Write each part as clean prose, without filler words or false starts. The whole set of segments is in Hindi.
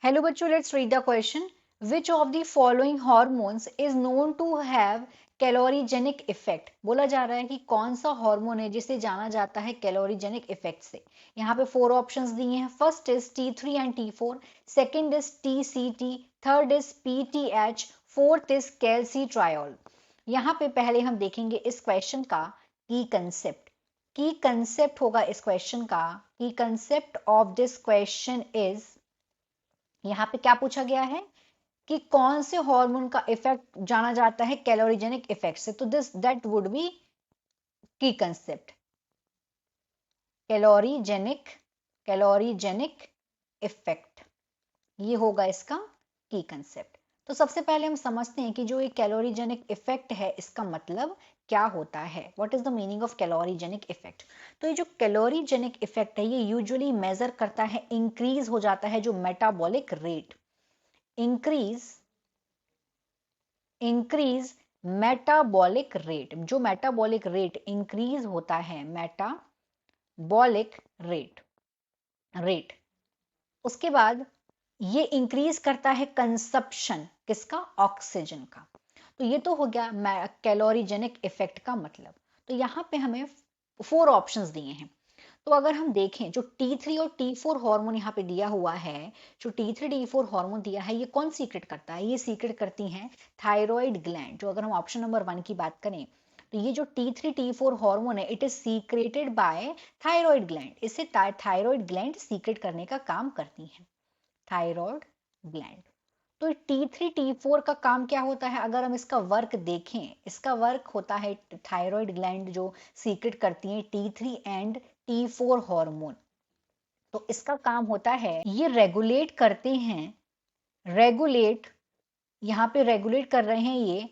हेलो बच्चों, let's read the question. Which of the following hormones is known to have calorigenic effect. बोला जा रहा है कि कौन सा हार्मोन है जिसे जाना जाता है कैलोरीजेनिक इफेक्ट से. यहाँ पे 4 ऑप्शंस दिए हैं. First is T3 and T4, second is TCT, third is PTH, fourth is calcitriol. यहाँ पे पहले हम देखेंगे इस क्वेश्चन का की कंसेप्ट. की कंसेप्ट होगा इस क्वेश्चन का. की concept of this question is, यहाँ पे क्या पूछा गया है कि कौन से हार्मोन का इफेक्ट जाना जाता है कैलोरीजेनिक इफेक्ट से. तो दिस दैट वुड बी की कंसेप्ट. कैलोरीजेनिक इफेक्ट, ये होगा इसका की कंसेप्ट. तो सबसे पहले हम समझते हैं कि जो ये कैलोरीजेनिक इफेक्ट है इसका मतलब क्या होता है. What is the meaning of calorigenic effect. तो ये जो कैलोरीजेनिक इफेक्ट है ये यूजुअली मेजर करता है, इंक्रीज हो जाता है जो metabolic rate. Increase metabolic rate. जो मेटाबॉलिक रेट इंक्रीज होता है, मेटाबॉलिक रेट, उसके बाद ये इंक्रीज करता है कंजप्शन किसका, ऑक्सीजन का. तो ये तो हो गया कैलोरीजेनिक इफेक्ट का मतलब. तो यहाँ पे हमें 4 ऑप्शंस दिए हैं. तो अगर हम देखें जो T3 और T4 हार्मोन यहाँ पे दिया हुआ है, जो T3 T4 हार्मोन दिया है ये कौन सीक्रेट करता है, ये सीक्रेट करती हैं थायराइड ग्लैंड. जो अगर हम ऑप्शन नंबर 1 की बात करें तो ये जो T3 T4 हार्मोन है it is secreted by thyroid gland. इसे थायराइड ग्लैंड सीक्रेट करने का काम करती है, थायराइड ग्लैंड. तो T3 T4 का काम क्या होता है, अगर हम इसका वर्क देखें, इसका वर्क होता है थायराइड ग्लैंड जो सीक्रेट करती है T3 एंड T4 हार्मोन. तो इसका काम होता है ये रेगुलेट करते हैं, रेगुलेट, यहां पे रेगुलेट कर रहे हैं ये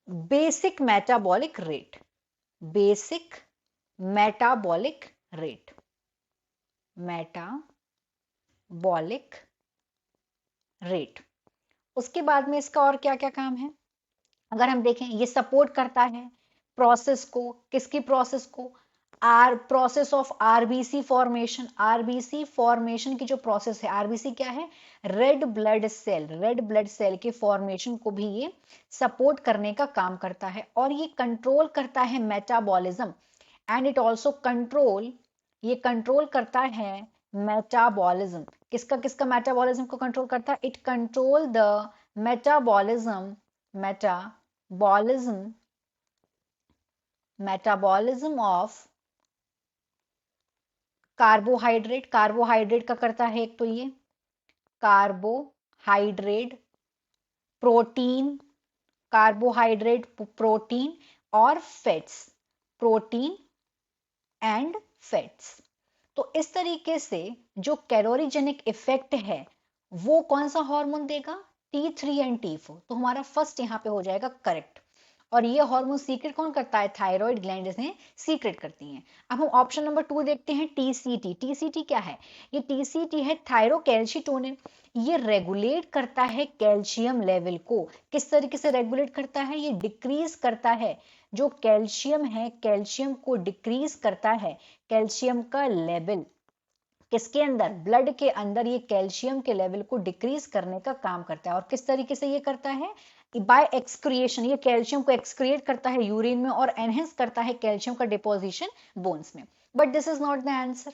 basic metabolic rate, basic metabolic rate, metabolic rate. उसके बाद में इसका और क्या क्या काम है अगर हम देखें, ये सपोर्ट करता है प्रोसेस को, किसकी प्रोसेस को, process of RBC formation. RBC formation की जो प्रोसेस है, आरबीसी क्या है, रेड ब्लड सेल के फॉर्मेशन को भी ये सपोर्ट करने का काम करता है. और ये कंट्रोल करता है metabolism and it also control, ये कंट्रोल करता है मेटाबॉलिज्म. किसका किसका मेटाबॉलिज्म को कंट्रोल करता है, it control the metabolism, metabolism metabolism of carbohydrate. Carbohydrate का करता है एक तो ये कार्बोहाइड्रेट, प्रोटीन, कार्बोहाइड्रेट, प्रोटीन और फैट्स, प्रोटीन एंड फैट्स. तो इस तरीके से जो कैलोरीजेनिक इफेक्ट है वो कौन सा हार्मोन देगा, T3 एंड T4. तो हमारा फर्स्ट यहाँ पे हो जाएगा करेक्ट. और ये हार्मोन सीक्रेट कौन करता है, थायराइड ग्लैंड इसे सीक्रेट करती हैं. अब हम ऑप्शन नंबर 2 देखते हैं, TCT. TCT क्या है, ये TCT है थायरोकैल्शिटोनिन. ये रेगुलेट करता है कैल्शियम लेवल को. किस तरीके से रेगुलेट करता है, ये डिक्रीज करता है जो कैल्शियम है, कैल्शियम को डिक्रीज करता है, कैल्शियम का लेवल किसके अंदर, ब्लड के अंदर ये कैल्शियम के लेवल को डिक्रीज करने का काम करता है. और किस तरीके से ये करता है, बाय एक्सक्रिएशन. ये कैल्शियम को एक्सक्रिएट करता है यूरिन में और एनहेंस करता है कैल्शियम का डिपोजिशन बोन्स में. But this is not the answer.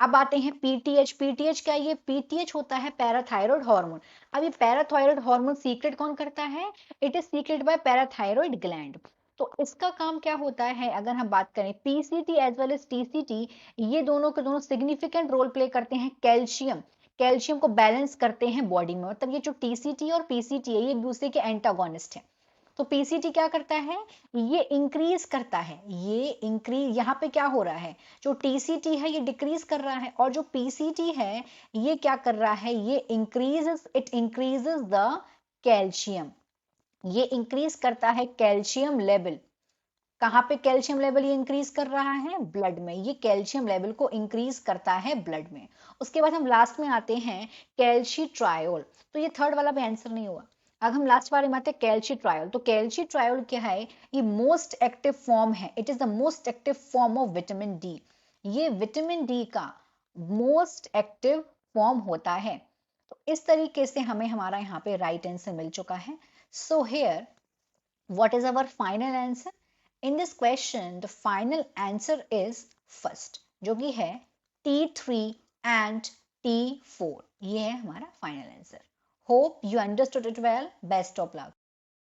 अब आते हैं पीटीएच. पीटीएच क्या, ये पीटीएच होता है पैराथायरॉयड हार्मोन. अब ये पैराथायरॉयड हार्मोन सीक्रेट कौन करता है, it is secrete by parathyroid gland. तो इसका काम क्या होता है, अगर हम बात करें PCT as well as TCT, ये दोनों के दोनों सिग्निफिकेंट रोल प्ले करते हैं. कैल्शियम को बैलेंस करते हैं बॉडी में. मतलब ये जो टीसीटी और पीसीटी है ये एक दूसरे के एंटागोनिस्ट है. तो पीसीटी क्या करता है, ये इंक्रीज करता है, ये इंक्रीज, यहाँ पे क्या हो रहा है, जो टीसीटी है ये डिक्रीज कर रहा है और जो पीसीटी है ये क्या कर रहा है, ये increases, it increases the calcium. ये इंक्रीज करता है कैल्शियम लेवल. कहाँ पे कैल्शियम लेवल ये इंक्रीज कर रहा है, ब्लड में. ये कैल्शियम लेवल को इंक्रीज करता है ब्लड में. उसके बाद हम लास्ट में आते हैं कैल्शिट्रायोल. तो ये थर्ड वाला भी आंसर नहीं हुआ. अब हम लास्ट वाले में आते हैं कैल्शिट्रायोल. तो कैल्शिट्रायोल क्या है, ये मोस्ट एक्टिव फॉर्म है, it is the most active form of vitamin D. ये विटामिन डी का मोस्ट एक्टिव फॉर्म होता है. तो इस तरीके से हमें हमारा यहाँ पे राइट आंसर मिल चुका है. So here what is our final answer? In this question, the final answer is first, जो कि है T3 and T4. ये है हमारा final answer. Hope you understood it well. Best of luck.